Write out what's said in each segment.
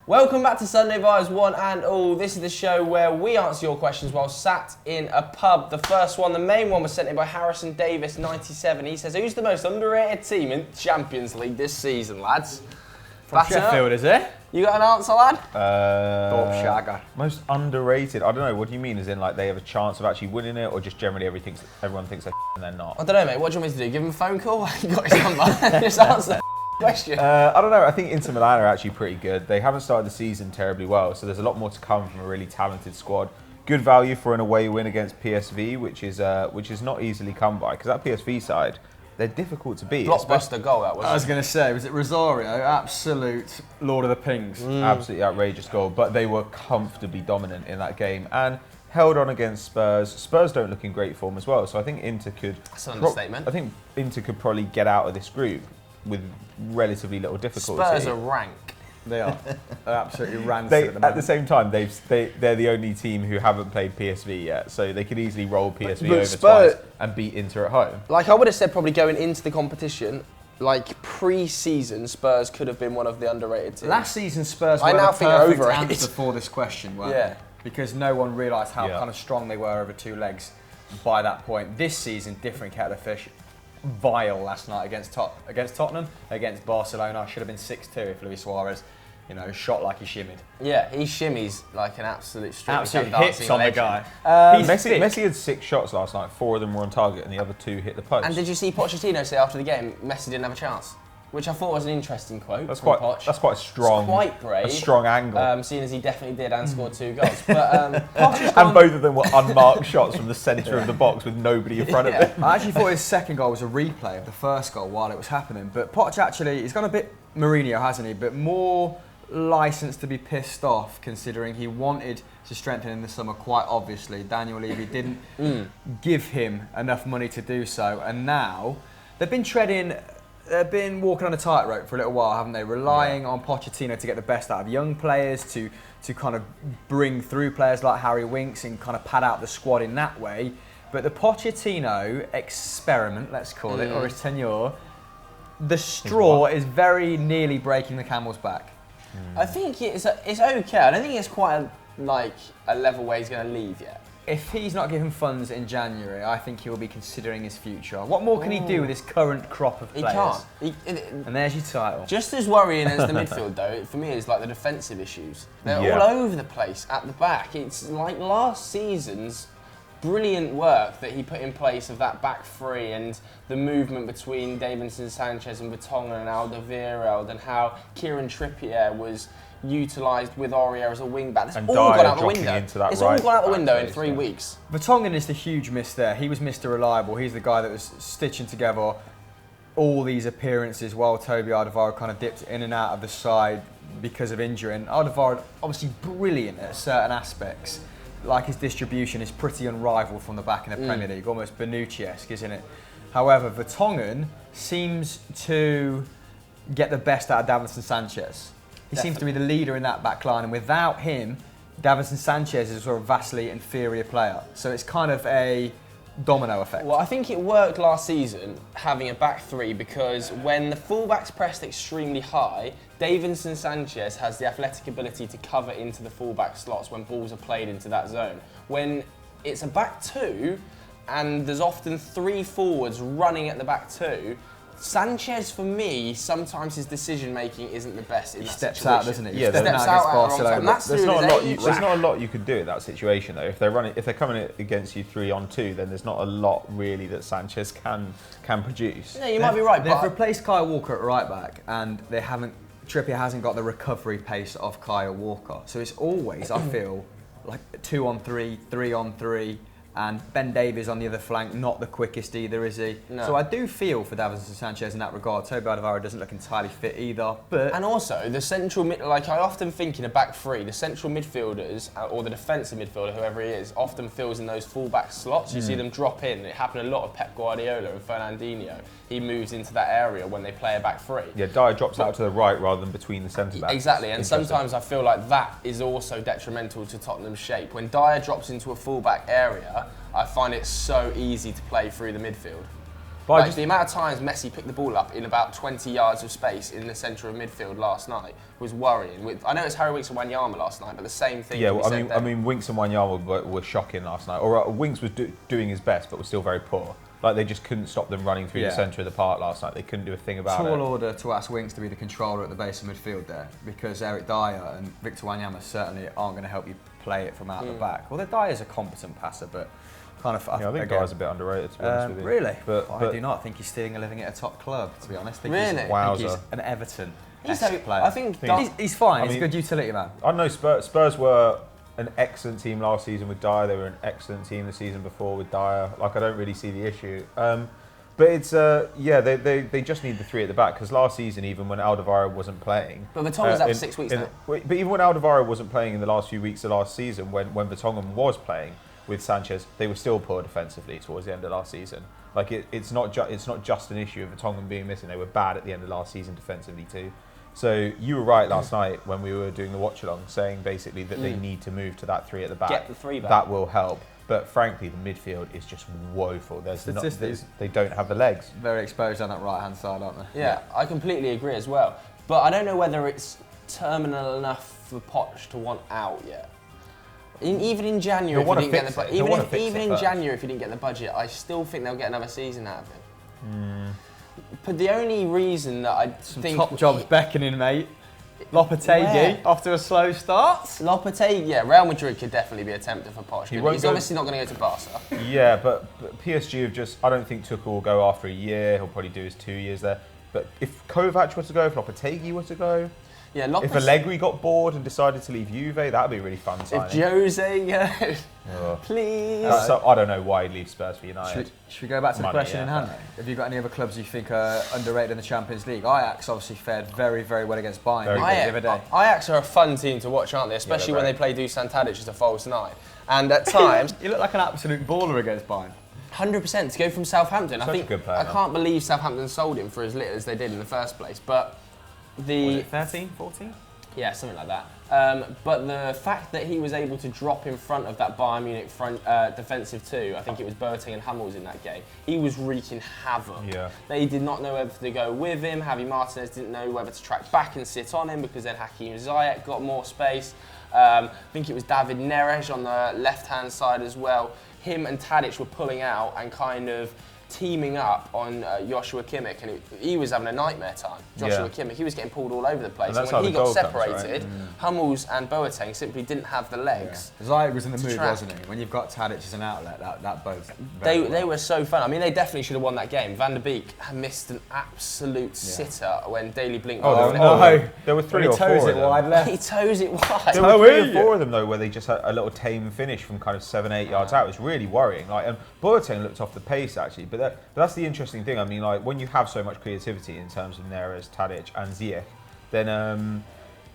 Welcome back to Sunday Vibes, one and all. This is the show where we answer your questions while sat in a pub. The first one, the main one, was sent in by Harrison Davis, 97. He says, who's the most underrated team in Champions League this season, lads? From Sheffield, is it? You got an answer, lad? Shagger. Most underrated? I don't know. What do you mean? As in, like, they have a chance of actually winning it, or just generally everyone thinks they're and they're not? I don't know, mate. What do you want me to do? Give him a phone call? You got his number. Just answer the question. I don't know. I think Inter Milan are actually pretty good. They haven't started the season terribly well, so there's a lot more to come from a really talented squad. Good value for an away win against PSV, which is not easily come by, because that PSV side, they're difficult to beat. Blockbuster goal, that was. I was going to say, was it Rosario? Absolute Lord of the Pings. Absolutely outrageous goal, but they were comfortably dominant in that game and held on against Spurs. Spurs don't look in great form as well, so I think Inter could... That's an understatement. I think Inter could probably get out of this group with relatively little difficulty. Spurs are rank. They are. They're absolutely rancid At the same time, they're the only team who haven't played PSV yet, so they could easily roll PSV over twice and beat Inter at home. Like I would have said, probably going into the competition, like pre-season, Spurs could have been one of the underrated teams. Last season, Spurs I were now the think perfect overrated. answer for this question, weren't Yeah. they? Because no one realised how kind of strong they were over two legs by that point. This season, different kettle of fish. Vile last night against Tottenham, against Barcelona. Should have been 6-2 if Luis Suarez, shot like he shimmied. Yeah, he shimmies like an absolute street. Absolute hips on the guy. Messi had 6 shots last night. 4 of them were on target, and the other 2 hit the post. And did you see Pochettino say after the game, Messi didn't have a chance? Which I thought was an interesting quote. That's from quite Poch. That's quite strong. It's quite brave. A strong angle. Seeing as he definitely did and scored 2 goals. But and both of them were unmarked shots from the centre of the box with nobody in front of him. I actually thought his second goal was a replay of the first goal while it was happening. But Poch actually, he's gone a bit Mourinho, hasn't he? But more licence to be pissed off, considering he wanted to strengthen in the summer, quite obviously. Daniel Levy didn't give him enough money to do so. And now they've been walking on a tightrope for a little while, haven't they? Relying on Pochettino to get the best out of young players, to kind of bring through players like Harry Winks and kind of pad out the squad in that way. But the Pochettino experiment, let's call it, or his tenure, the straw is very nearly breaking the camel's back. I think it's okay. I don't think it's quite a level where he's going to leave yet. If he's not given funds in January, I think he'll be considering his future. What more can he do with his current crop of players? He can't. And there's your title. Just as worrying as the midfield, though, for me, is like the defensive issues. They're all over the place at the back. It's like last season's brilliant work that he put in place of that back three and the movement between Davinson Sanchez and Vertonghen and Alderweireld, and how Kieran Trippier was utilised with Aurier as a wing back. It's all gone out the window. It's all gone out the window in 3 weeks. Vertonghen is the huge miss there. He was Mr. Reliable. He's the guy that was stitching together all these appearances while Toby Alderweireld kind of dipped in and out of the side because of injury. And Alderweireld, obviously brilliant at certain aspects. Like his distribution is pretty unrivaled from the back in the Premier League, almost Bonucci-esque, isn't it? However, Vertonghen seems to get the best out of Davinson Sanchez. He seems to be the leader in that back line, and without him, Davinson Sanchez is a sort of vastly inferior player. So it's kind of a domino effect. Well, I think it worked last season, having a back three, because when the fullbacks pressed extremely high, Davinson Sanchez has the athletic ability to cover into the fullback slots when balls are played into that zone. When it's a back two, and there's often 3 forwards running at the back two, Sanchez, for me, sometimes his decision making isn't the best in that situation. Steps out, doesn't it? Yeah, steps out at the wrong time. There's not a lot you could do in that situation though. If they're coming against you 3-on-2, then there's not a lot really that Sanchez can produce. Yeah, you might be right. They've replaced Kyle Walker at right back, and Trippier hasn't got the recovery pace of Kyle Walker. So it's always, I feel, like 2-on-3, 3-on-3. And Ben Davies on the other flank, not the quickest either, is he? No. So I do feel for Davinson Sanchez in that regard. Toby Alderweireld doesn't look entirely fit either. And also, the central mid, like I often think in a back three, the central midfielders, or the defensive midfielder, whoever he is, often fills in those full-back slots. You see them drop in. It happened a lot of Pep Guardiola and Fernandinho. He moves into that area when they play a back three. Yeah, Dyer drops out to the right rather than between the centre-backs. Exactly, and sometimes I feel like that is also detrimental to Tottenham's shape. When Dyer drops into a full-back area, I find it so easy to play through the midfield. Like the amount of times Messi picked the ball up in about 20 yards of space in the centre of midfield last night was worrying. I know it's Harry Winks and Wanyama last night, but the same thing. Yeah, well, I mean, Winks and Wanyama were shocking last night. Or Winks was doing his best, but was still very poor. Like they just couldn't stop them running through the centre of the park last night. They couldn't do a thing about it. Tall order to ask Winks to be the controller at the base of midfield there, because Eric Dyer and Victor Wanyama certainly aren't going to help you play it from out the back. Well, Dyer's a competent passer, but kind of. I think Dyer's a bit underrated, to be honest with you. Really? But I do not think he's stealing a living at a top club, to be honest. Really? I think he's an Everton player. I think he's fine. He's a good utility man. I know Spurs were an excellent team last season with Dyer. They were an excellent team the season before with Dyer. Like, I don't really see the issue. But it's, they just need the three at the back, because last season, even when Alderweireld wasn't playing... But Vertonghen's out for 6 weeks now. But even when Alderweireld wasn't playing in the last few weeks of last season, when Vertonghen was playing with Sanchez, they were still poor defensively towards the end of last season. Like, it's not just an issue of Vertonghen being missing. They were bad at the end of last season defensively too. So you were right last night when we were doing the watch-along, saying basically that they need to move to that three at the back. Get the three back. That will help. But frankly, the midfield is just woeful. They don't have the legs. Very exposed on that right-hand side, aren't they? Yeah, I completely agree as well. But I don't know whether it's terminal enough for Poch to want out yet. Even in January, if you didn't get the January, if you didn't get the budget, I still think they'll get another season out of him. But the only reason that I think top jobs beckoning, mate. Lopetegui off to a slow start. Lopetegui, Real Madrid could definitely be a tempter for Poch. He's obviously not going to go to Barca. Yeah, but PSG have just, I don't think Tuchel will go after a year. He'll probably do his 2 years there. But if Kovac were to go, if Lopetegui were to go, if Allegri got bored and decided to leave Juve, that would be a really fun signing. If Jose goes, please. So I don't know why he'd leave Spurs for United. Should we go back to the question in hand? Have you got any other clubs you think are underrated in the Champions League? Ajax obviously fared very, very well against Bayern the other day. Ajax are a fun team to watch, aren't they? Especially when they play Dusan Tadic as a false nine. And at times... You look like an absolute baller against Bayern. 100% to go from Southampton. Such a good player, I can't believe Southampton sold him for as little as they did in the first place. But was it 13, 14? Yeah, something like that. But the fact that he was able to drop in front of that Bayern Munich front defensive two, I think it was Boateng and Hummels in that game, he was wreaking havoc. Yeah. They did not know whether to go with him. Javi Martinez didn't know whether to track back and sit on him, because then Hakim Ziyech got more space. I think it was David Neres on the left-hand side as well. Him and Tadic were pulling out and kind of teaming up on Joshua Kimmich, and he was having a nightmare time. Joshua Kimmich, he was getting pulled all over the place. And when he got separated, Hummels and Boateng simply didn't have the legs. Ziyech was in the mood, wasn't he? When you've got Tadic as an outlet, that bodes. They were so fun. I mean, they definitely should have won that game. Van der Beek missed an absolute sitter when Daley Blind. There were three or four of them. He toes it wide. There were 3 or 4 of them though, where they just had a little tame finish from kind of 7-8 yards out. It was really worrying. Like, Boateng looked off the pace actually, but that's the interesting thing. I mean, like, when you have so much creativity in terms of Neres, Tadic and Ziyech, then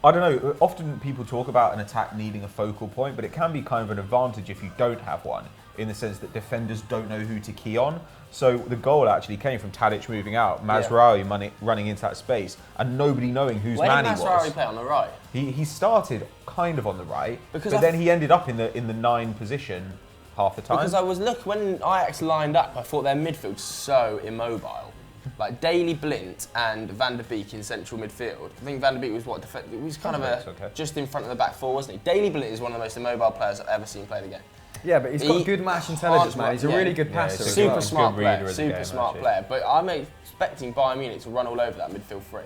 I don't know, often people talk about an attack needing a focal point, but it can be kind of an advantage if you don't have one, in the sense that defenders don't know who to key on. So the goal actually came from Tadic moving out, Mazraoui running into that space, and nobody knowing whose man he was. Where did Mazraoui play, on the right? He started kind of on the right, but then he ended up in the 9 position half the time. Because I was looking, when Ajax lined up, I thought their midfield's so immobile. Like Daley Blind and Van der Beek in central midfield. I think Van der Beek was he was kind of just in front of the back four, wasn't he? Daley Blind is one of the most immobile players I've ever seen play the game. Yeah, but he's got good match intelligence, man. He's a really good passer. Super smart player. But I'm expecting Bayern Munich to run all over that midfield three.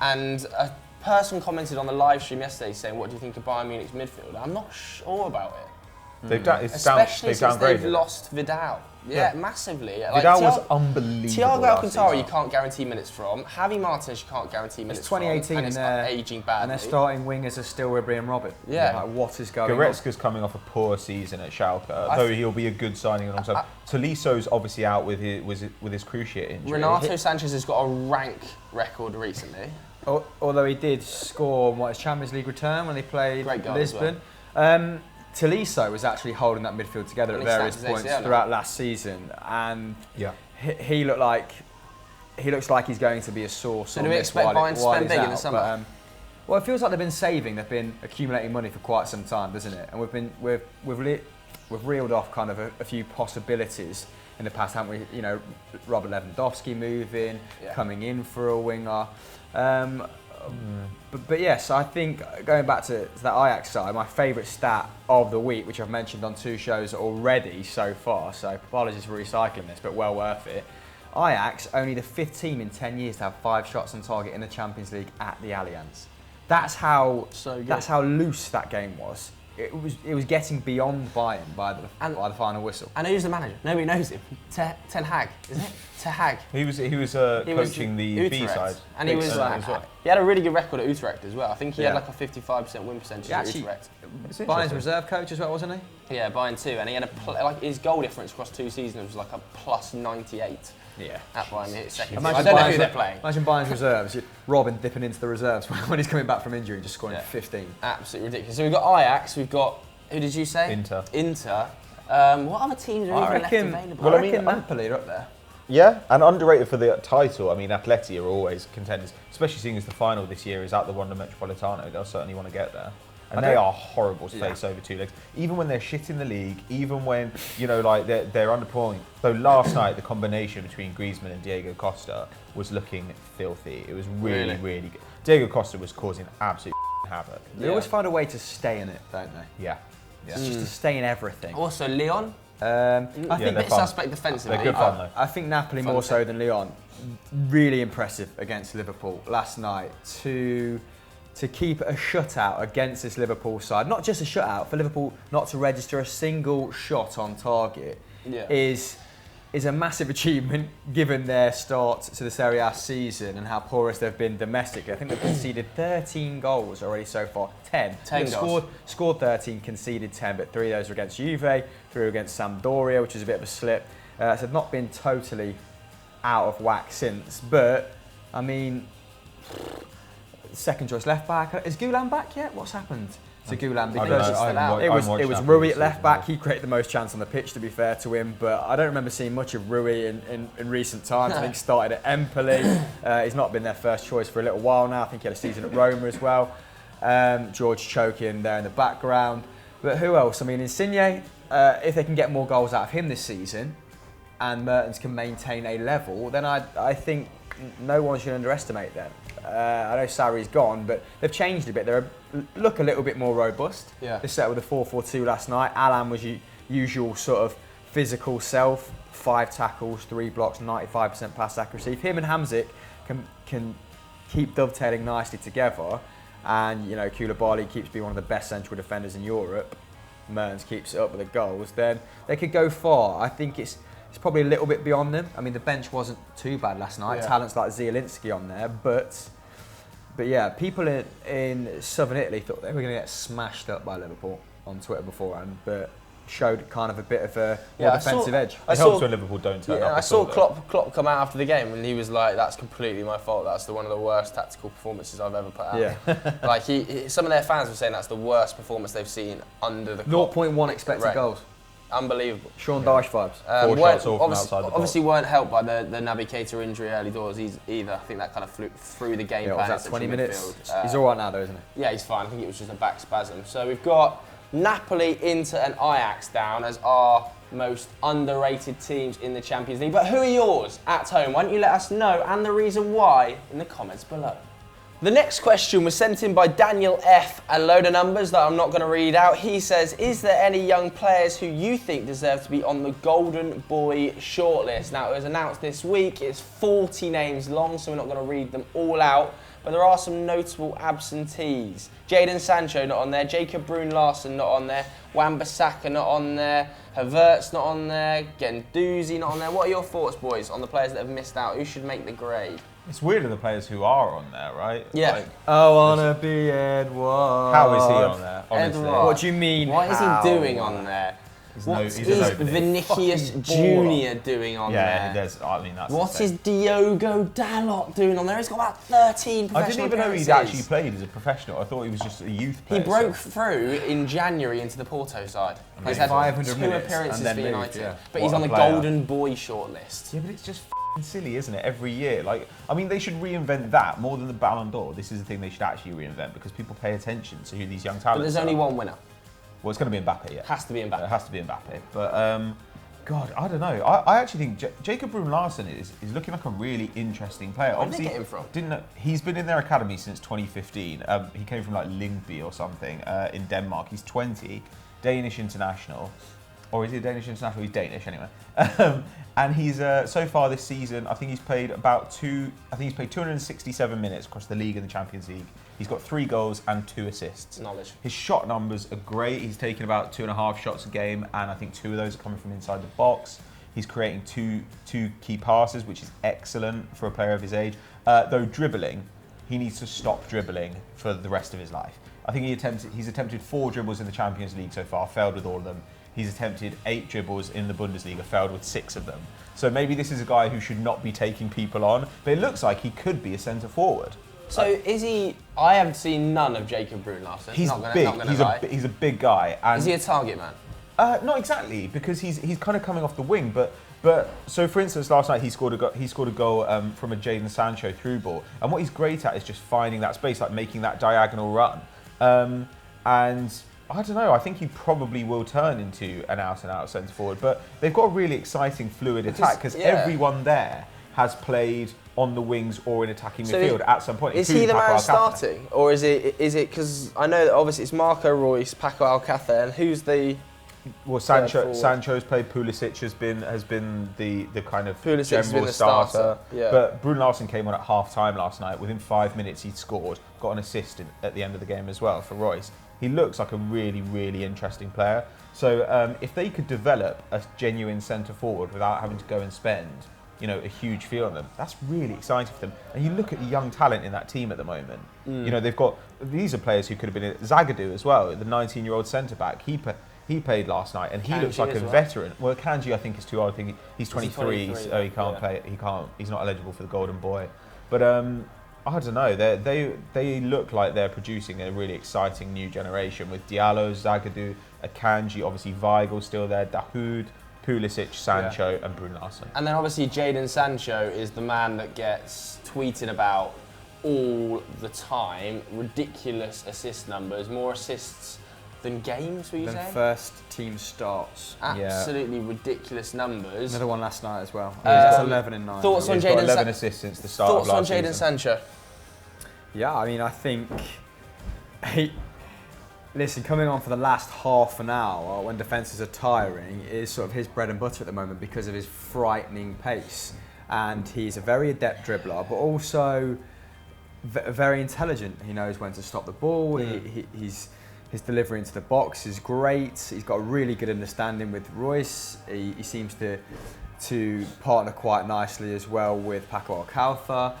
And a person commented on the live stream yesterday saying, "What do you think of Bayern Munich's midfield?" I'm not sure about it. Especially since they've lost Vidal. Yeah, massively. Vidal was unbelievable. Thiago Alcantara, you can't guarantee minutes from. Javi Martinez, you can't guarantee minutes from. It's 2018 and they're aging badly. And their starting wingers are still Ribery and Robin. Yeah. Like, what is going on? Goretzka's coming off a poor season at Schalke, though he'll be a good signing alongside. Toliso's obviously out with his cruciate injury. Renato Sanchez has got a rank record recently. Although he did score his Champions League return when they played Lisbon. Tolisso was actually holding that midfield together at various points throughout last season, and he looks like he's going to be a source. So do we expect Bayern to spend big in the summer? Well, it feels like they've been saving. They've been accumulating money for quite some time, doesn't it? And we've reeled off kind of a few possibilities in the past, haven't we? You know, Robert Lewandowski moving, coming in for a winger. But yes, I think going back to that Ajax side, my favourite stat of the week, which I've mentioned on 2 shows already so far, so apologies for recycling this, but well worth it. Ajax, only the 5th team in 10 years to have 5 shots on target in the Champions League at the Allianz. That's how loose that game was. It was getting beyond Bayern by the final whistle. And who's the manager? Nobody knows him. Ten Hag, is it? Ten Hag. He was coaching the B side, and he was he had a really good record at Utrecht as well. I think he had like a 55% win percentage at Utrecht. Bayern's reserve coach as well, wasn't he? Yeah, Bayern too, and he had his goal difference across 2 seasons was like a plus 98. Yeah. At Bayern, his second. I don't know who they're playing. Imagine Bayern's reserves. Robin dipping into the reserves when he's coming back from injury and just scoring 15. Absolutely ridiculous. So we've got Ajax. We've got, who did you say? Inter. What other teams are even left available? I reckon Napoli are up there. Yeah, and underrated for the title. I mean, Atleti are always contenders, especially seeing as the final this year is at the Wanda Metropolitano. They'll certainly want to get there. And they are horrible to face over 2 legs. Even when they're shit in the league, even when, you know, like they're underperforming. So last night, the combination between Griezmann and Diego Costa was looking filthy. It was really good. Diego Costa was causing absolute havoc. They always find a way to stay in it, don't they? Yeah. Just to stay in everything. Also, Lyon. I think a bit suspect defensively. They're good fun though. I think Napoli more so than Lyon. Really impressive against Liverpool last night to keep a shutout against this Liverpool side. Not just a shutout, for Liverpool not to register a single shot on target is a massive achievement given their start to the Serie A season and how porous they've been domestically. I think they've conceded 13 goals already so far. 10 goals. Scored 13, conceded 10, but 3 of those were against Juve, 3 against Sampdoria, which is a bit of a slip. So they've not been totally out of whack since. But, I mean, second choice left back. Is Gulan back yet? What's happened to Gulan? Because it was Rui at left back. He created the most chance on the pitch, to be fair to him. But I don't remember seeing much of Rui in recent times. I think he started at Empoli. He's not been their first choice for a little while now. I think he had a season at Roma as well. George choking there in the background. But who else? I mean, Insigne, if they can get more goals out of him this season and Mertens can maintain a level, then I think no one should underestimate them. I know Sarri's gone, but they've changed a bit. They look a little bit more robust. Yeah. They set with a 4-4-2 last night. Alan was usual sort of physical self, 5 tackles, 3 blocks, 95% pass accuracy. If him and Hamzik can keep dovetailing nicely together, and you know Koulibaly keeps being one of the best central defenders in Europe, Mertens keeps it up with the goals, then they could go far. I think it's probably a little bit beyond them. I mean, the bench wasn't too bad last night. Yeah. Talents like Zielinski on there, but yeah, people in southern Italy thought they were going to get smashed up by Liverpool on Twitter beforehand, but showed kind of a bit of a more defensive edge. It helps when Liverpool don't turn up. I saw Klopp come out after the game and he was like, "That's completely my fault. That's one of the worst tactical performances I've ever put out." Yeah. Like some of their fans were saying that's the worst performance they've seen under the Klopp. 0.1 expected goals. Unbelievable. Sean Dyche vibes. 4 shots all from outside the box. Obviously weren't helped by the Naby Keita injury early doors either. I think that kind of flew through the game plan. Was that 20 minutes? He's all right now though, isn't he? Yeah, he's fine. I think it was just a back spasm. So we've got Napoli, Inter and Ajax down as our most underrated teams in the Champions League. But who are yours at home? Why don't you let us know and the reason why in the comments below. The next question was sent in by Daniel F. A load of numbers that I'm not going to read out. He says, is there any young players who you think deserve to be on the Golden Boy shortlist? Now, it was announced this week. It's 40 names long, so we're not going to read them all out. But there are some notable absentees. Jadon Sancho not on there. Jacob Bruun-Larsen not on there. Wan-Bissaka not on there. Havertz not on there. Guendouzi not on there. What are your thoughts, boys, on the players that have missed out? Who should make the grade? It's weird of the players who are on there, right? Yeah. Like, I wanna be Edward. how is he on there? Honestly. Edward. What do you mean? What is he doing on there? What is Vinicius Junior doing on there? I mean, that's What insane. is Diogo Dalot doing on there? He's got about 13 professional I didn't even know he'd actually played as a professional. I thought he was just a youth player. He broke through in January into the Porto side. He's had 500 2 minutes appearances and for then United. moved, But What he's on a the player. Golden Boy shortlist. Yeah, but it's just silly, isn't it? Every year. Like, I mean, they should reinvent that more than the Ballon d'Or. This is the thing they should actually reinvent because people pay attention to who these young talents are. But there's only one winner. Well, it's going to be Mbappe, yeah. Has to be Mbappe. It has to be Mbappe. But God, I don't know. I actually think Jacob Brun-Larsen is looking like a really interesting player. Where did they get him from? Didn't know, he's been in their academy since 2015. He came from like Lyngby or something in Denmark. He's 20, Danish international. Or is he a Danish international? He's Danish anyway. And he's so far this season, I think he's played 267 minutes across the league and the Champions League. He's got 3 goals and 2 assists. Knowledge. His shot numbers are great. He's taking about 2.5 shots a game, and I think 2 of those are coming from inside the box. He's creating two key passes, which is excellent for a player of his age. Though dribbling, he needs to stop dribbling for the rest of his life. I think he's attempted 4 dribbles in the Champions League so far, failed with all of them. He's attempted 8 dribbles in the Bundesliga, failed with 6 of them. So maybe this is a guy who should not be taking people on, but it looks like he could be a centre forward. So is he? I have seen none of Jacob Brun-Larsen. He's big. He's a big guy. And is he a target man? Not exactly, because he's kind of coming off the wing. But so for instance, last night he scored a goal from a Jadon Sancho through ball, and what he's great at is just finding that space, like making that diagonal run. And I don't know, I think he probably will turn into an out-and-out centre forward, but they've got a really exciting, fluid attack because everyone there has played on the wings or in attacking midfield at some point. Is he the man starting, or is it because I know that obviously it's Marco Reus, Paco Alcácer, and who's the? Well, Sancho's played. Pulisic has been the kind of Pulisic general starter. Yeah. But Brun-Larsen came on at half time last night. Within 5 minutes, he'd scored, got an assist at the end of the game as well for Reus. He looks like a really, really interesting player. So if they could develop a genuine centre forward without having to go and spend, a huge fee on them, that's really exciting for them. And you look at the young talent in that team at the moment. These are players who could have been Zagadou as well, the 19-year-old centre back. He played last night, and he looks like a veteran. Well, Kanji I think is too old. I think he's 23, so he can't play. He's not eligible for the Golden Boy. But I don't know. They look like they're producing a really exciting new generation with Diallo, Zagadou, Akanji, obviously Weigl still there, Dahoud, Pulisic, Sancho, and Brun-Larsen. And then obviously Jadon Sancho is the man that gets tweeted about all the time. Ridiculous assist numbers, more assists than games, would you say? Than first team starts. Absolutely ridiculous numbers. Another one last night as well. That's 11 in 9. Thoughts on Jadon 11 assists since the start of last season. Thoughts on Jadon Sancho? Yeah, I mean, I think listen, coming on for the last half an hour when defences are tiring is sort of his bread and butter at the moment because of his frightening pace. And he's a very adept dribbler, but also very intelligent. He knows when to stop the ball. His delivery into the box is great. He's got a really good understanding with Reus. He seems to partner quite nicely as well with Paco Alcácer.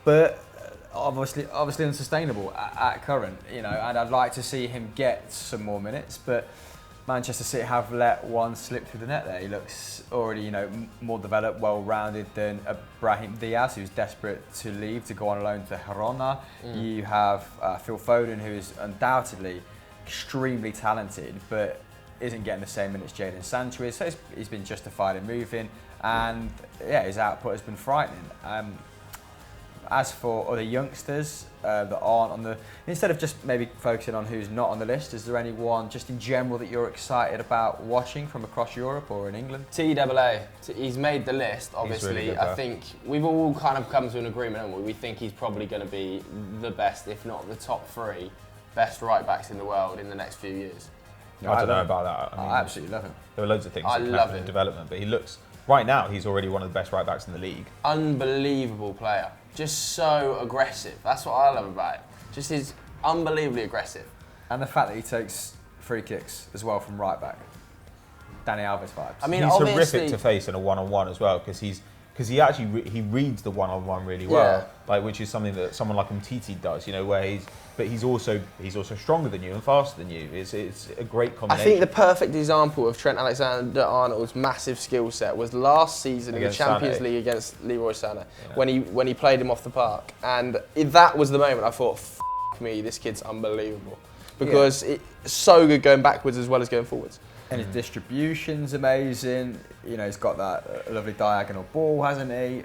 But obviously unsustainable at current, and I'd like to see him get some more minutes, but Manchester City have let one slip through the net there. He looks already, more developed, well-rounded than Brahim Diaz, who's desperate to leave to go on loan to Girona. You have Phil Foden, who is undoubtedly extremely talented, but isn't getting the same minutes Jadon Sancho is, so he's been justified in moving, and his output has been frightening. As for other youngsters that aren't on the, instead of just maybe focusing on who's not on the list, is there anyone just in general that you're excited about watching from across Europe or in England? TAA, he's made the list, obviously. Really good, I think we've all kind of come to an agreement, haven't we? We think he's probably going to be the best, if not the top 3 best right backs in the world in the next few years. I don't know about that. I absolutely love him. There are loads of things that can happen in development, but he looks, right now, he's already one of the best right backs in the league. Unbelievable player. Just so aggressive. That's what I love about it. Just he's unbelievably aggressive. And the fact that he takes free kicks as well from right back. Danny Alves vibes. I mean, he's horrific to face in a one-on-one as well because he actually he reads the one-on-one really well, which is something that someone like Umtiti does. Where he's also stronger than you and faster than you. It's a great combination. I think the perfect example of Trent Alexander-Arnold's massive skill set was last season in the Champions League against Leroy Sané when he played him off the park, and that was the moment I thought, F me, this kid's unbelievable because it's so good going backwards as well as going forwards. And his distribution's amazing. He's got that lovely diagonal ball, hasn't he?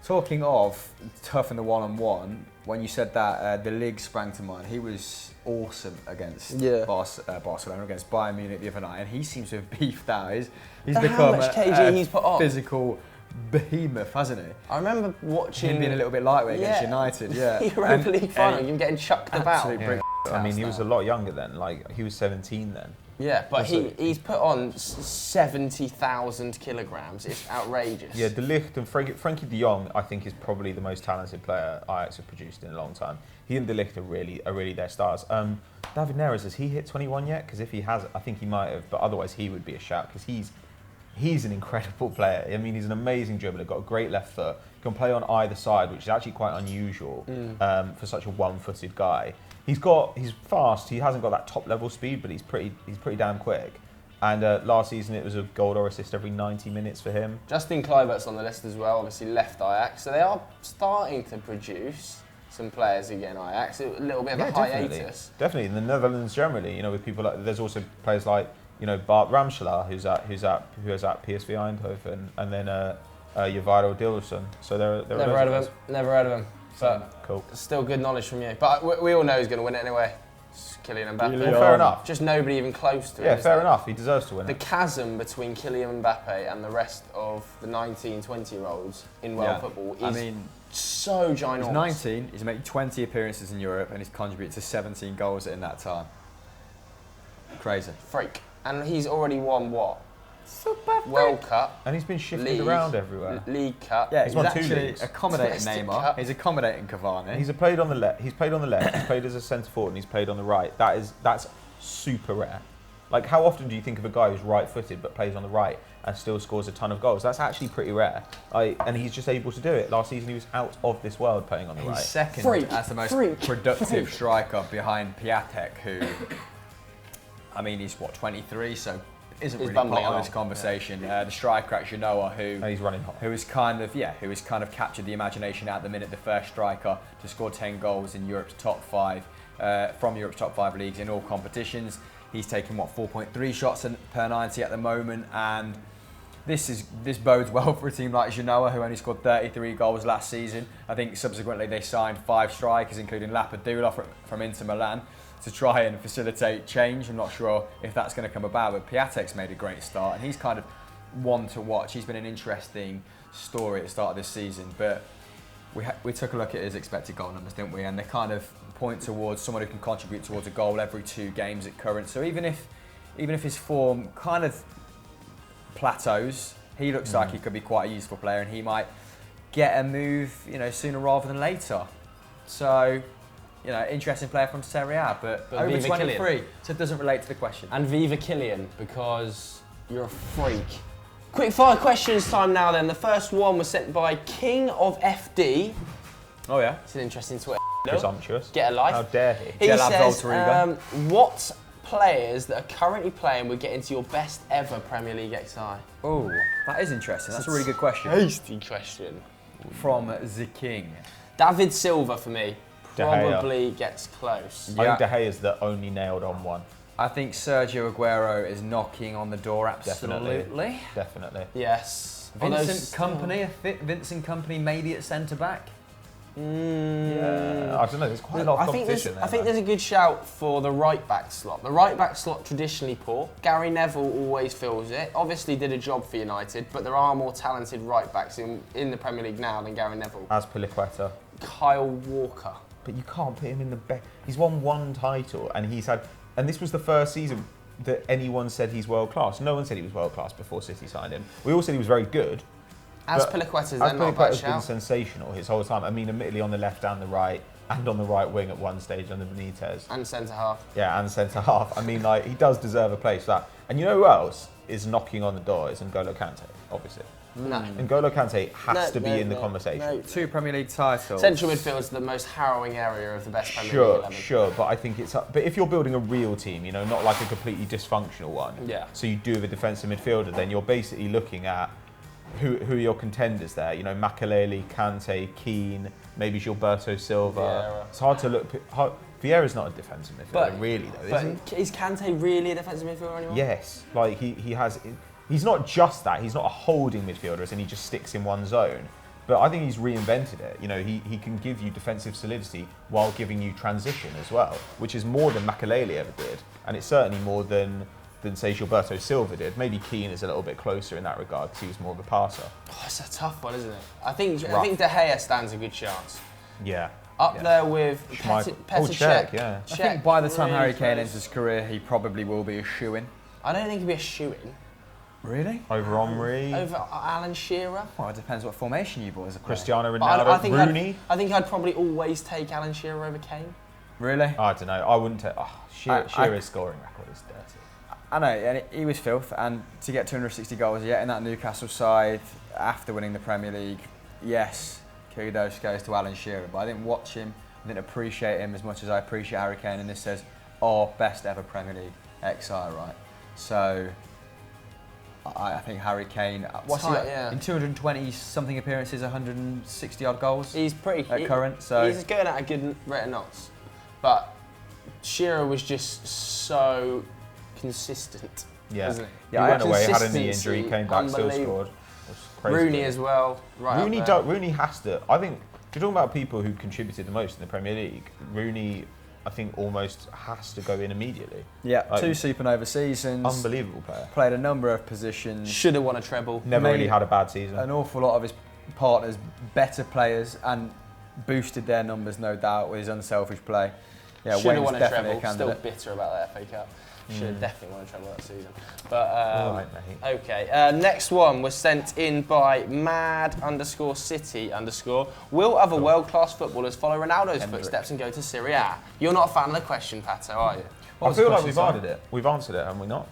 Talking of tough in the one-on-one, when you said that, the league sprang to mind. He was awesome against Barcelona, against Bayern Munich the other night, and he seems to have beefed out. He's become how much kg he's put on. Physical behemoth, hasn't he? I remember watching him being a little bit lightweight against United. Yeah, Europa League final, him getting chucked about. I mean, he was a lot younger then. Like he was 17 then. Yeah, but he's put on 70,000 kilograms. It's outrageous. Yeah, De Ligt and Frankie de Jong, I think, is probably the most talented player Ajax have produced in a long time. He and De Ligt are really their stars. David Neres, has he hit 21 yet? Because if he has, I think he might have. But otherwise, he would be a shout because he's an incredible player. I mean, he's an amazing dribbler, got a great left foot, can play on either side, which is actually quite unusual for such a one-footed guy. He's fast. He hasn't got that top-level speed, but he's pretty damn quick. And last season, it was a goal or assist every 90 minutes for him. Justin Kluivert's on the list as well. Obviously, left Ajax, so they are starting to produce some players again. Ajax, a little bit of a hiatus. Definitely, in the Netherlands generally, with people like there's also players like Bart Ramselaar, who is at PSV Eindhoven, and then Javaro Dillerson. So they're Never heard of him. But cool. Still good knowledge from you. But we all know he's going to win it anyway. It's Kylian Mbappe. Well, fair enough. Just nobody even close to him. Yeah, fair enough. He deserves to win it. The chasm between Kylian Mbappe and the rest of the 19, 20-year-olds in world football is so ginormous. He's 19, he's made 20 appearances in Europe, and he's contributed to 17 goals in that time. Crazy. Freak. And he's already won what? World Cup. And he's been shifted around everywhere. League Cup. Yeah, he's actually accommodating Neymar. He's accommodating Cavani. He's played on the left. He's played on the left. He's played as a centre forward, and he's played on the right. That's super rare. Like, how often do you think of a guy who's right-footed but plays on the right and still scores a ton of goals? That's actually pretty rare. And he's just able to do it. Last season, he was out of this world playing on the right. He's second as the most productive striker behind Piatek, who, I mean, he's 23, so isn't really part of this conversation. The striker at Genoa, he's running hot. who has kind of captured the imagination at the minute, the first striker to score 10 goals in Europe's top 5, from Europe's top 5 leagues in all competitions. He's taken 4.3 shots per 90 at the moment, and this bodes well for a team like Genoa, who only scored 33 goals last season. I think subsequently they signed 5 strikers, including Lapadula from Inter Milan, to try and facilitate change. I'm not sure if that's going to come about, but Piatek's made a great start, and he's kind of one to watch. He's been an interesting story at the start of this season, but we took a look at his expected goal numbers, didn't we? And they kind of point towards someone who can contribute towards a goal every 2 games at current. So even if his form kind of plateaus, he looks like he could be quite a useful player, and he might get a move, sooner rather than later. So, interesting player from Serie A, but over 23, Kylian. So it doesn't relate to the question. And Viva Kylian, because you're a freak. Quick fire questions time now then. The first one was sent by King of FD. Oh yeah? It's an interesting Twitter. Presumptuous. Get a life. How dare he? He says, what players that are currently playing would get into your best ever Premier League XI? Oh, that is interesting. That's a really good question. Tasty question. From the King. David Silva for me. Probably gets close. I think De Gea is the only nailed on one. I think Sergio Aguero is knocking on the door, absolutely. Definitely. Yes. Vincent Kompany maybe at centre-back? Yeah, I don't know, there's quite a lot of competition there. I think there's a good shout for the right-back slot. The right-back slot traditionally poor. Gary Neville always fills it. Obviously did a job for United, but there are more talented right-backs in the Premier League now than Gary Neville. As Piliqueta. Kyle Walker. But you can't put him in the best. He's won 1 title, and and this was the first season that anyone said he's world class. No one said he was world class before City signed him. We all said he was very good. As Piliqueta's then not a bad shout. Been sensational his whole time. I mean, admittedly on the left and the right, and on the right wing at one stage under Benitez. And centre half. Yeah, and centre half. I mean, he does deserve a place for that. And you know who else is knocking on the door? Is N'Golo Kante, obviously. No. N'Golo Kante has to be in the conversation. No. 2 Premier League titles. Central midfield is the most harrowing area of the best Premier League 11. Sure, but I think but if you're building a real team, not like a completely dysfunctional one. Yeah. So you do have a defensive midfielder, then you're basically looking at who are your contenders there. Makelele, Kante, Keane, maybe Gilberto Silva. Vieira. It's hard to look. Vieira's not a defensive midfielder, really, though, is he? Is Kante really a defensive midfielder anymore? Yes, he has. He's not just that. He's not a holding midfielder, as in he just sticks in one zone. But I think he's reinvented it. You know, he can give you defensive solidity while giving you transition as well, which is more than Makelele ever did, and it's certainly more than say Gilberto Silva did. Maybe Keane is a little bit closer in that regard because he was more of a passer. Oh, it's a tough one, isn't it? I think De Gea stands a good chance. Yeah. Up there with Petr Cech. Yeah. I think by the time Harry Kane ends his career, he probably will be a shoo-in. I don't think he'll be a shoo-in. Really? Over Henry. Over Alan Shearer. Well, it depends what formation you boys are playing. Cristiano Ronaldo. Rooney. I think I'd probably always take Alan Shearer over Kane. Really? I don't know. I wouldn't take. Shearer's scoring record is dirty. I know, and he was filth, and to get 260 goals yet in that Newcastle side after winning the Premier League, yes, kudos goes to Alan Shearer, but I didn't watch him, I didn't appreciate him as much as I appreciate Harry Kane, and this says, best ever Premier League XI, right? So, I think Harry Kane, what's he got? In 220 something appearances, 160 odd goals. He's pretty at current. So he's going at a good rate of knots, but Shearer was just so consistent. Yeah, isn't it? Yeah. He went away, had a knee injury, came back, still scored. Rooney as well. Right. Rooney has to. I think if you're talking about people who contributed the most in the Premier League, Rooney, I think almost has to go in immediately. Yeah, like, 2 supernova seasons. Unbelievable player. Played a number of positions. Should have won a treble. Never really had a bad season. An awful lot of his partners, better players, and boosted their numbers, no doubt, with his unselfish play. Yeah, should have won a treble. Still bitter about that FA Cup. Should have definitely won a treble that season. But right, mate. Okay, next one was sent in by mad_city_. Will other world-class footballers follow Ronaldo's footsteps and go to Serie A? You're not a fan of the question, Pato, are you? I feel like we've answered it. We've answered it, haven't we not?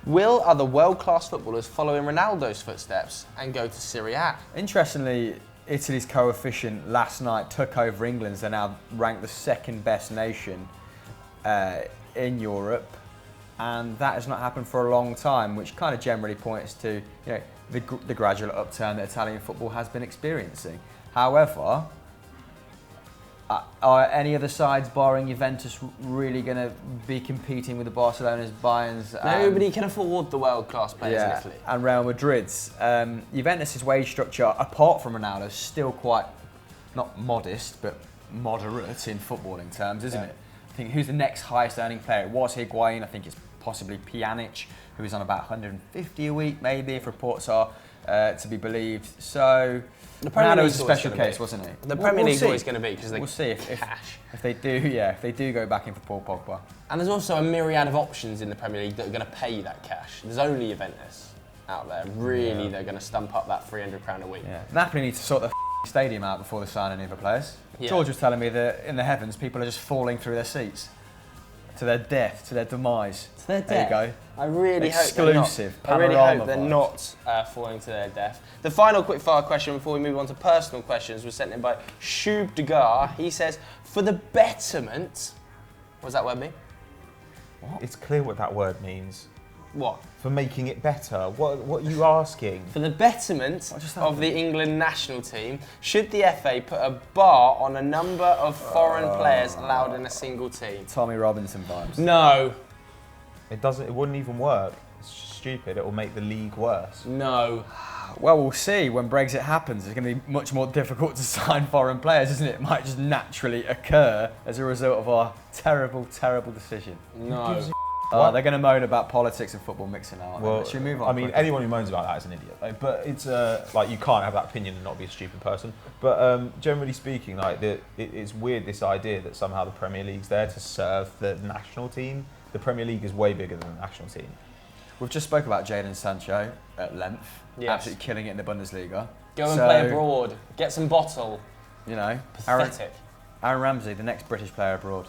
Will other world-class footballers follow in Ronaldo's footsteps and go to Serie A? Interestingly, Italy's coefficient last night took over England's. They're now ranked the second best nation in Europe. And that has not happened for a long time, which kind of generally points to the gradual upturn that Italian football has been experiencing. However, are any other sides, barring Juventus, really going to be competing with the Barcelonas, Bayerns? Nobody can afford the world-class players in Italy. And Real Madrid's. Juventus' wage structure, apart from Ronaldo, is still quite, not modest, but moderate in footballing terms, isn't it? I think who's the next highest earning player? It was Higuain. I think it's possibly Pjanic, who is on about 150 a week, maybe, if reports are to be believed. So Ronaldo was a special case, wasn't he? The Premier League's always going to be because we'll see if cash. If they do, if they do go back in for Paul Pogba. And there's also a myriad of options in the Premier League that are going to pay you that cash. There's only Juventus out there. Really, they're going to stump up that £300 a week. Yeah. Napoli need to sort the stadium out before they sign any of the players. Yeah. George was telling me that in the heavens, people are just falling through their seats. To their death, to their demise. To their death? There you go. I really Exclusive hope they're not falling to their death. The final quickfire question before we move on to personal questions was sent in by Shub Degar. He says, for the betterment... What does that word mean? What? It's clear what that word means. What? For making it better. What are you asking? For the betterment of the England national team, should the FA put a bar on a number of foreign players allowed in a single team? Tommy Robinson vibes. No. It wouldn't even work. It's stupid. It will make the league worse. No. Well, we'll see when Brexit happens. It's going to be much more difficult to sign foreign players, isn't it? It might just naturally occur as a result of our terrible, terrible decision. No. They're going to moan about politics and football mixing now. Well, should we move on? I mean, anyone who moans about that is an idiot. But it's like you can't have that opinion and not be a stupid person. But generally speaking, it's weird, this idea that somehow the Premier League's there to serve the national team. The Premier League is way bigger than the national team. We've just spoke about Jadon Sancho at length. Yes. Absolutely killing it in the Bundesliga. Go and play abroad. Get some bottle. Pathetic. Aaron Ramsey, the next British player abroad.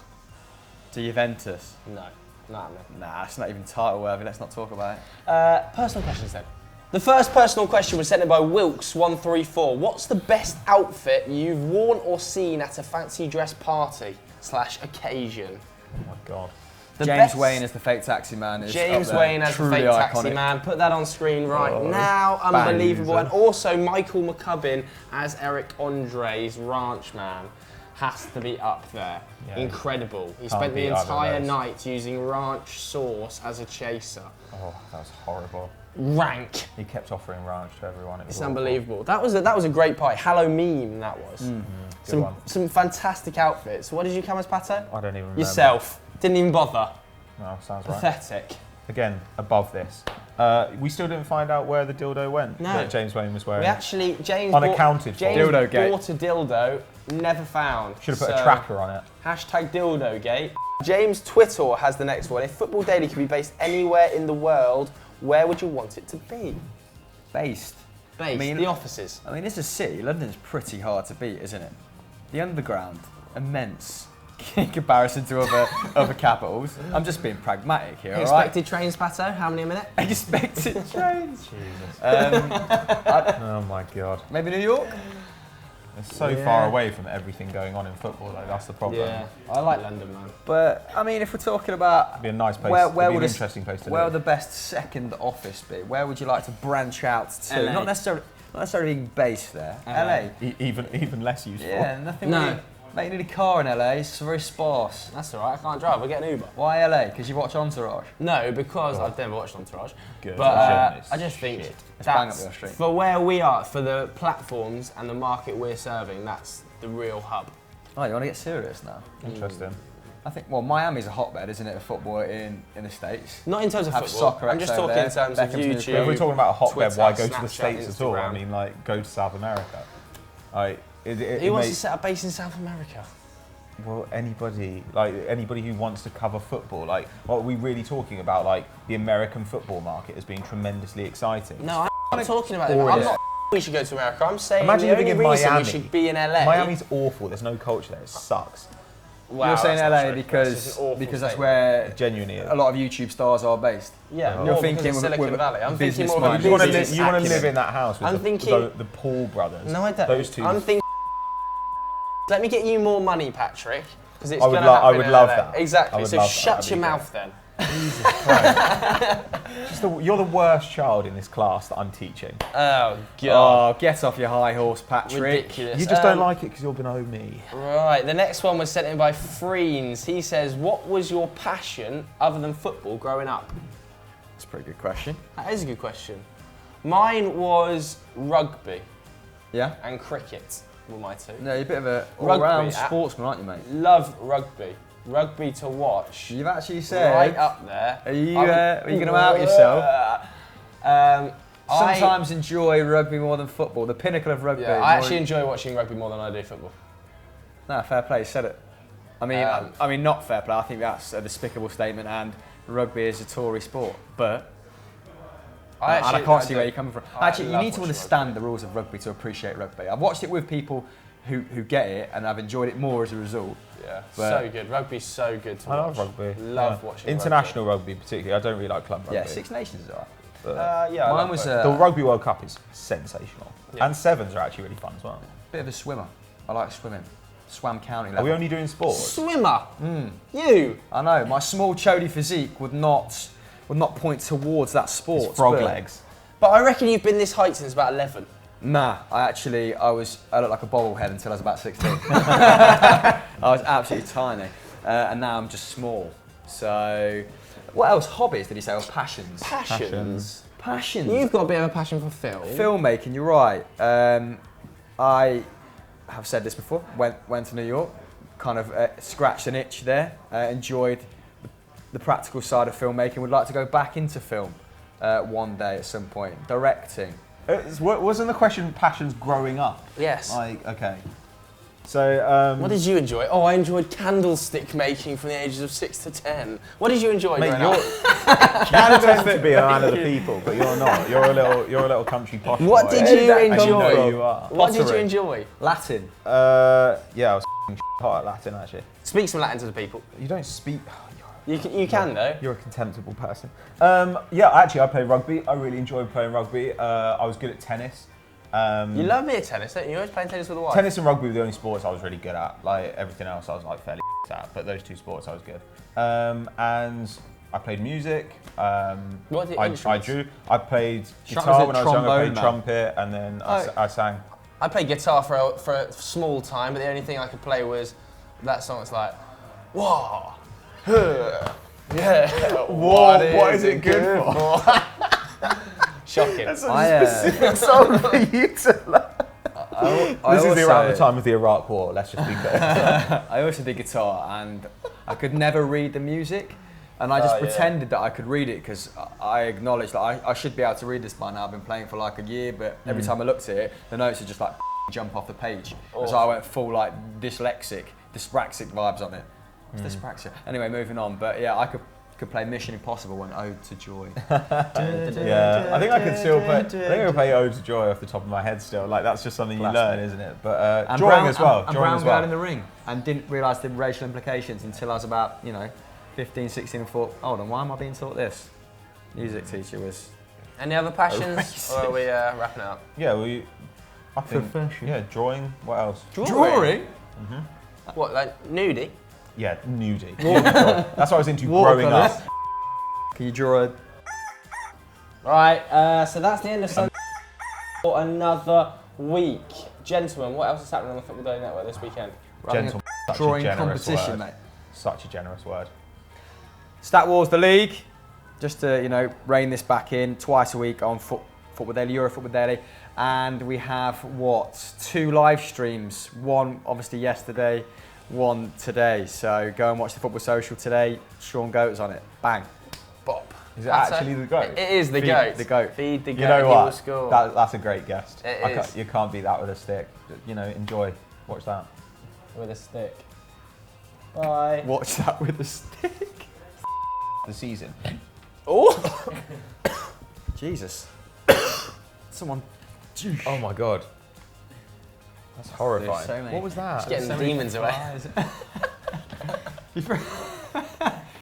To Juventus. No. Nah, it's not even title worthy. Let's not talk about it. Personal questions then. The first personal question was sent in by Wilkes134. What's the best outfit you've worn or seen at a fancy dress party / occasion? Oh my God. James Wayne as the fake taxi man is James Wayne as the fake taxi man. Put that on screen right now. Unbelievable. And also Michael McCubbin as Eric Andre's ranch man. Has to be up there. Yeah. Incredible. He spent the entire night using ranch sauce as a chaser. Oh, that was horrible. rank. He kept offering ranch to everyone. It was It's awful. unbelievable. That was a great party. Hello meme, that was. Good one. Some fantastic outfits. What did you come as, Pato? I don't even remember. Yourself. Didn't even bother. No, sounds right. Pathetic. Again, above this. We still didn't find out where the dildo went that James Wayne was wearing. We actually, James Unaccounted for. James Dildo gate. bought a dildo, never found. Should have put a tracker on it. Hashtag dildo gate. James Twitter has the next one. If Football Daily could be based anywhere in the world, where would you want it to be? Based. Based, the offices. I mean, it's a city. London's pretty hard to beat, isn't it? The underground, immense in comparison to other capitals. I'm just being pragmatic here, Expected trains, Pato? How many a minute? Expected trains. Jesus. Um, Oh my God. maybe New York? It's so far away from everything going on in football, though. That's the problem. Yeah, I like London, man. But, I mean, if we're talking about... It'd be a nice place. Where It'd be would an a- interesting place to Where live. would the best second office be? Where would you like to branch out to? LA. Not necessarily being based there. LA. Even less useful. Yeah, nothing No. really. Mate, you need a car in LA, it's very sparse. That's all right, I can't drive, I'll get an Uber. Why LA? Because you watch Entourage? No, because I've never watched Entourage. Good. But Journalist. I just think Let's bang up that's, your street. for where we are, for the platforms and the market we're serving, that's the real hub. Oh, you want to get serious now? Interesting. I think, well, Miami's a hotbed, isn't it, of football in the States? Not in terms of Have football, soccer I'm just over talking there, in terms Beckham's of new YouTube. club. If we're talking about a hotbed, Twitter, why go to the Snapchat, States at all? I Instagram. mean, like, go to South America. Like, Who wants to set up base in South America? Well, anybody who wants to cover football, like, what are we really talking about? Like, the American football market as being tremendously exciting. No, I'm not talking about that. Or I'm is- not we should go to America. I'm saying Imagine the living only in reason Miami. we should be in LA. Miami's awful. There's no culture there. It sucks. Wow, You're saying that's not LA true. That's just an awful because that's statement. where It genuinely is. a lot of YouTube stars are based. Yeah, You're more thinking because of with- Silicon with Valley. I'm thinking business more mind. of a You want to business live acumen. in that house with I'm the thinking- Paul brothers. No, I don't. Those two. I'm thinking. Let me get you more money, Patrick, because it's I would going to lo- I happen would in love LA. that. I Exactly. would So love that. shut That'd your be mouth then. You're the worst child in this class that I'm teaching. Oh God. Oh, get off your high horse, Patrick. Ridiculous. You just don't like it because you're below me. Right, the next one was sent in by Freens. He says, what was your passion other than football growing up? That's a pretty good question. That is a good question. Mine was rugby Yeah? and cricket were my two. No, you're a bit of a Rugby, all-round sportsman, aren't you, mate? Love rugby. Rugby to watch. You've actually said... Right up there. Are you going to out yourself? I Sometimes enjoy rugby more than football. The pinnacle of rugby. Yeah, I actually enjoy watching rugby more than I do football. No, fair play. You said it. I mean, not fair play. I think that's a despicable statement. And rugby is a Tory sport, but I can't see where you're coming from. Actually, you need to understand the rules of rugby to appreciate rugby. I've watched it with people who get it, and I've enjoyed it more as a result. Yeah, But- so good. Rugby's so good to watch. I love rugby. Love watching International rugby, particularly. I don't really like club rugby. Yeah, Six Nations is alright. But Yeah, I Mine love was both. the Rugby World Cup is sensational. Yeah. And sevens are actually really fun as well. Bit of a swimmer. I like swimming. Swam county Are level. we only doing sports? Swimmer. You. I know my small chody physique would not point towards that sport. It's frog but- legs. But I reckon you've been this height since about 11. Nah, I looked like a bobblehead until I was about 16. I was absolutely tiny, and now I'm just small. So, what else? Hobbies? Did you say? Or passions? Passions. Passions. You've got a bit of a passion for film. Filmmaking. You're right. I have said this before. Went to New York, kind of scratched an itch there. Enjoyed the practical side of filmmaking. Would like to go back into film one day at some point. Directing. Wasn't the question passions growing up? Yes. Like, okay. So, What did you enjoy? Oh, I enjoyed candlestick making from the ages of 6 to 10. What did you enjoy mate, growing you're up? you tend to be a man of the people, but you're not. You're a little country posh What boy. did you And enjoy? know you are. What did you Pottery. enjoy? Latin. Yeah, I was hot at Latin actually. Speak some Latin to the people. You don't speak. You can though. You're a contemptible person. Yeah, actually, I play rugby. I really enjoyed playing rugby. I was good at tennis. You love me at tennis, don't you? You always playing tennis with a wife. Tennis and rugby were the only sports I was really good at. Like everything else, I was like fairly at. But those two sports, I was good. And I played music. What did I instruments? drew. I played Was guitar it when I was young. I played trombone, man? trumpet, and then I sang. I played guitar for a small time, but the only thing I could play was that song. It's like, whoa, huh, yeah. Whoa, what is it good for? Shocking. That's such a specific song for you to learn. This is around the time of the Iraq War, let's just be clear. I also did guitar, and I could never read the music. And I just pretended that I could read it because I acknowledged that I should be able to read this by now. I've been playing for like a year, but every time I looked at it, the notes are just like jump off the page. So I went full like dyspraxic vibes on it. What's dyspraxia? Anyway, moving on. But yeah, I could play Mission Impossible and Ode to Joy. Yeah, I think I could still play. I think I could play Ode to Joy off the top of my head still. Like that's just something you learn, isn't it? But and drawing as well. And Drawing Brown as well. Girl in the Ring, and didn't realise the racial implications until I was about 15, 16, and thought, hold on, why am I being taught this? Music teacher was. Any other passions, or are we wrapping up? Yeah, I think. Yeah, drawing. What else? Drawing? Mm-hmm. What, like nudie? Yeah, nudie. That's what I was into growing up. Can you draw a... Right, so that's the end of Sunday for another week. Gentlemen, what else is happening on the Football Daily Network this weekend? Gentle. Drawing competition, mate. Such a generous word. Stat Wars, the league. Just to, rein this back in, twice a week on Football Daily, Euro Football Daily. And we have, 2 live streams. One, obviously, yesterday. One today. So go and watch the Football Social today. Sean Goat's on it. Bang. Bop. Is it actually the GOAT? It is the GOAT. The GOAT. Feed the GOAT, You know he what? will score. That's a great guest. It is. You can't beat that with a stick. Enjoy. Watch that. With a stick. Bye. Watch that with a stick. The season. Oh! Jesus. Someone... Oh my god. That's horrifying. So many. What was that? Getting the demons away. Flies.